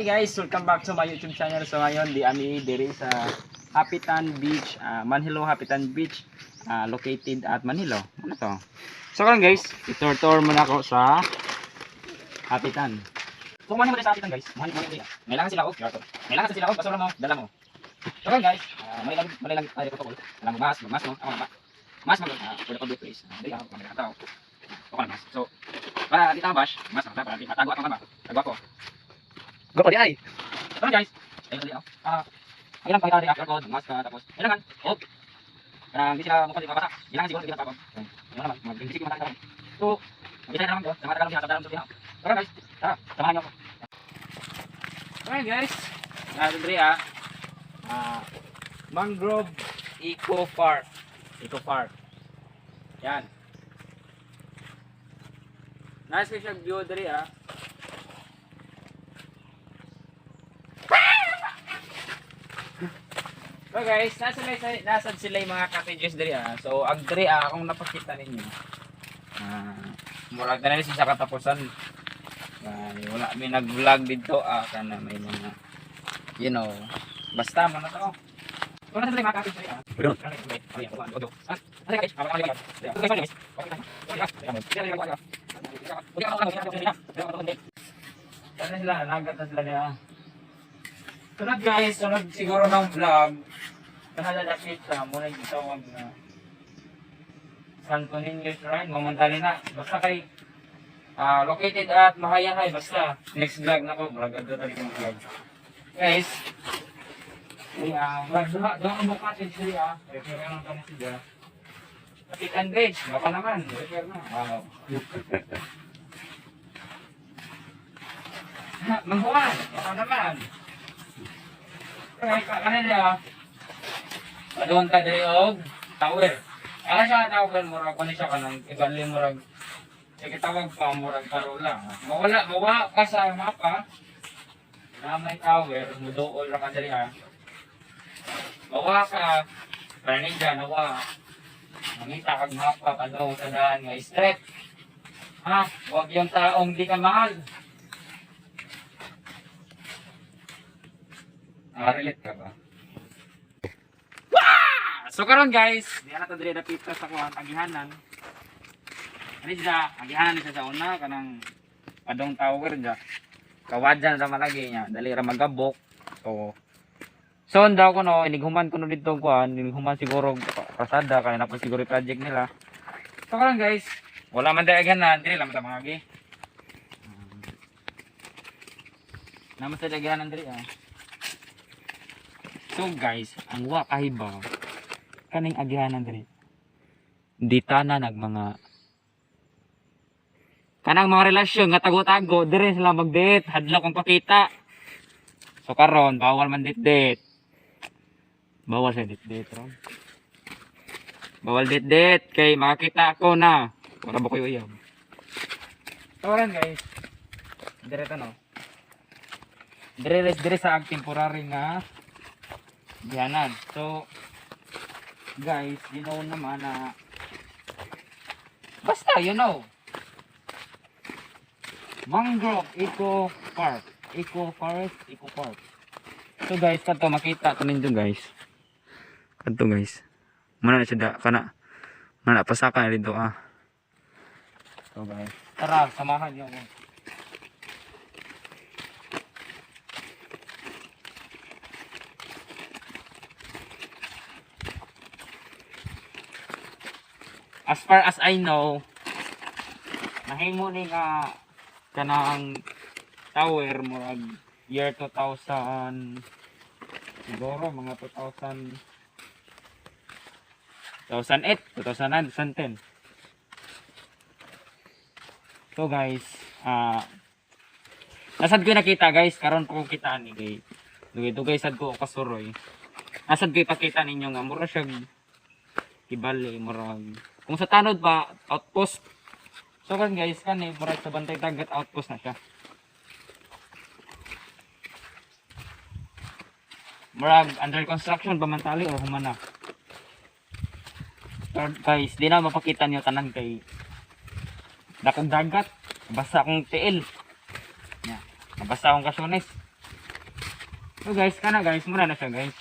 guys, welcome back to my YouTube channel. So ngayon, di ami diri sa Hapitan Beach, Manhilo Hapitan Beach, located at Manhilo. Ano to? So karon guys, i-tour muna ako sa Hapitan. So Manhilo sa Hapitan guys, Manhilo diri. Kailangan sila og yarto. Kailangan sila og basura mo, dala mo. So karon guys, malilang tayo ko. Alam mo mas no? Mas pwede ko do please. Dili ako kamera tao. Okay mas. So para di bash, mas para di matago ako ba. Tago ako. Go di ay. So guys, ayun dali ako. Kailangan pa ito code, mas tapos. Kailangan. Oh. Hindi sila mukha di mabasa. Kailangan siguro bigyan pa ako. Yun naman, mag-basic mo tayo. So, bisa naman ko, sama tagalog siya, tagalog sa diha. Tara guys, tara, samahan niyo ako. Okay guys, diri Mangrove Eco Park. Eco Park. Yan. Nice siya view diri So guys, nasa sila yung mga cottages diri So ang diri akong napakita ninyo. Murag na siya sa katapusan. Wala may nag-vlog dito kana may mga basta man na to. Kung nasa sila yung mga cottages diri Pero sila nagat na sila niya. Sunod guys, sunod siguro ng vlog. Nalalapit muna yung tawag na Santo Niño Shrine, mamantali na. Basta kay located at Mahayahay, basta next vlog na ko, vlog at dali kong vlog. Guys, doon ang bukatin sila, repair lang kami sila. Kapitan Bridge, baka naman, repair na. Mangkuhan, baka naman. Okay, kanila, doon ka diri og tower. Ala siya tower murag kuno siya kanang ibalin murag tawag pa murag karola. Mawala ka sa mapa. Na may tower, muduol ra ka diri Mawa ka paninda nawa. Mangita kag mapa padung sa daan nga straight. Wag yung taong di ka mahal. Relate ka ba? So karon guys, diyan na to dire dapita sa kuan agihanan. Ani siya, agihanan siya sa una kanang padong tower ja. Kawadyan sa malagi niya, dali ra magabok. So daw ko no, inighuman ko no dito kuan, inighuman siguro pasada kay na pa siguro project nila. So karon guys, wala man dai agihanan, dire lang ta mga agi. Naman sa agihanan dire So guys, ang wa kahibaw kaning agihanan diri. Di tanan nag mga kanang mga relasyon nga tago-tago dire sila mag-date, hadlok ang pakita. So karon bawal man date-date. Bawal sa date-date ron. Bawal date-date kay makita ako na. Para ba ko uyab. So karon guys, dire ta no. Dire sa temporary nga agihanan. So guys, you know naman na basta Mangrove Eco Park. Eco Forest, Eco Park. So guys, kanto makita to ninyo guys. Kanto guys. Muna na siya kana. Muna pasaka na dito So guys, tara samahan niyo ako. As far as I know, nahimo ni nga kanang tower murag year 2000 siguro mga 2000 2008, 2009, 2010. So guys, nasad ko nakita guys, karon ko kita ni kay dugay sad ko kasuroy. Nasad ko ipakita ninyo nga mura siya kibali murag kung sa tanod ba, outpost. So kan guys, murag sa Bantay Dagat outpost na siya. Murag under construction ba man tali o humana. So guys, di na mapakita niyo tanan kay dakong dagat, basta akong tiil. Basta akong kasunis. So guys, guys, muna na siya guys.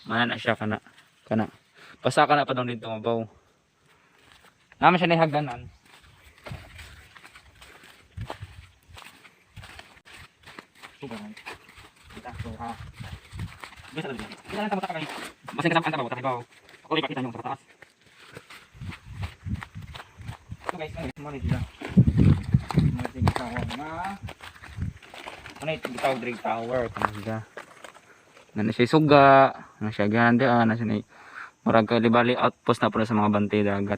Muna na siya kana. Basta kana pa daw dito mabaw. Naman siya ni hagdanan. Super guys. Kita so ha. Bisa lang. Kita lang tama guys. Basta kasama ka ba tayo. Ako ipakita niyo sa taas. So guys, muna sila. Muna tawag na. Ano yung tawag drink tower kanina. Na siya suga, na siya ganda, na siya murag kalibali outpost na po sa mga bantay dagat.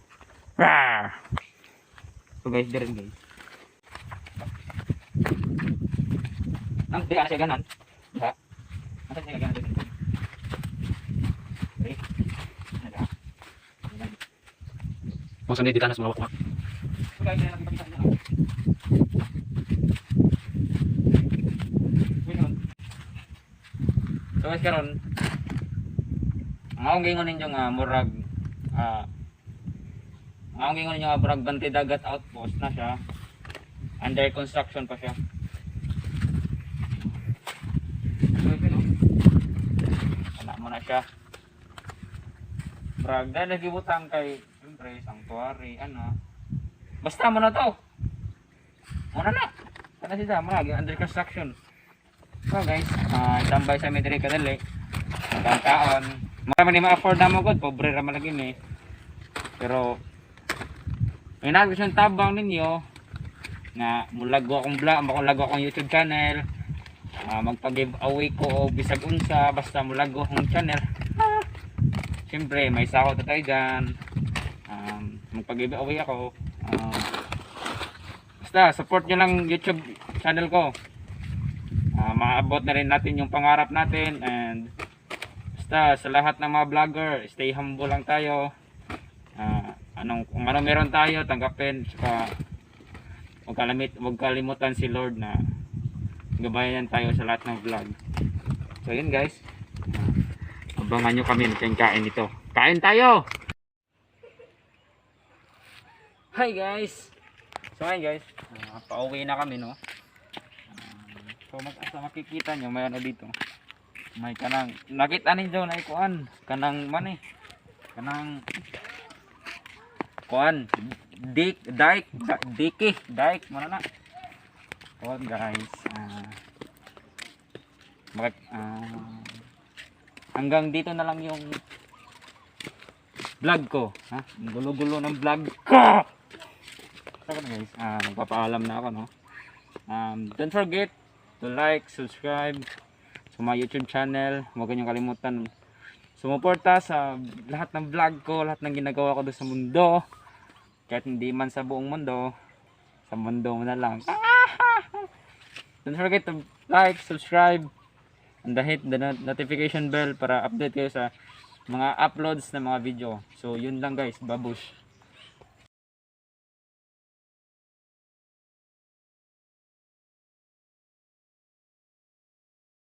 Rawr! So guys, dire guys. Nang di ana siya ganan. Ha? Asa siya ganan dito? Okay. Ada. Mo sa dito na sa mga wak. So guys, dire nakita niyo. So guys, karon ang gingon ninyo nga murag ang gingon ninyo nga murag bantay dagat outpost na siya. Under construction pa siya. Wala mo na siya. Murag dahil nagibutang kay siyempre sanctuary ano. Basta mo na to. Muna na. Kana siya murag under construction. So guys, tambay sa midri kadali. Magkakaon. Marami ni ma-afford na mo god, pobre ra man lagi ni. Pero inag gusto tabang ninyo na mulago akong vlog, makulago akong YouTube channel. Magpa-giveaway ko o bisag unsa basta mulago akong channel. Siyempre may sahod tayo diyan. Magpa-giveaway ako. Basta support niyo lang YouTube channel ko. Maabot na rin natin yung pangarap natin and basta sa lahat ng mga vlogger stay humble lang tayo. Kung ano meron tayo tanggapin saka huwag kalimutan si Lord na gabayan tayo sa lahat ng vlog. So yun guys, abangan nyo kami ng kain nito. Kain tayo! Hi guys! So hi guys, pauwi na kami no. So makikita nyo may ano dito, may kanang nakita ninyo na ikuan kanang man kanang kuan dike mana na kuan guys. Hanggang dito na lang yung vlog ko ha, gulo-gulo ng vlog ko. So guys, magpapaalam na ako no. Don't forget to like, subscribe sa my YouTube channel. Huwag niyong kalimutan sumuporta sa lahat ng vlog ko, lahat ng ginagawa ko doon sa mundo. Kahit hindi man sa buong mundo, sa mundo mo na lang. Don't forget to like, subscribe, and hit the notification bell para update kayo sa mga uploads ng mga video. So yun lang guys, babush.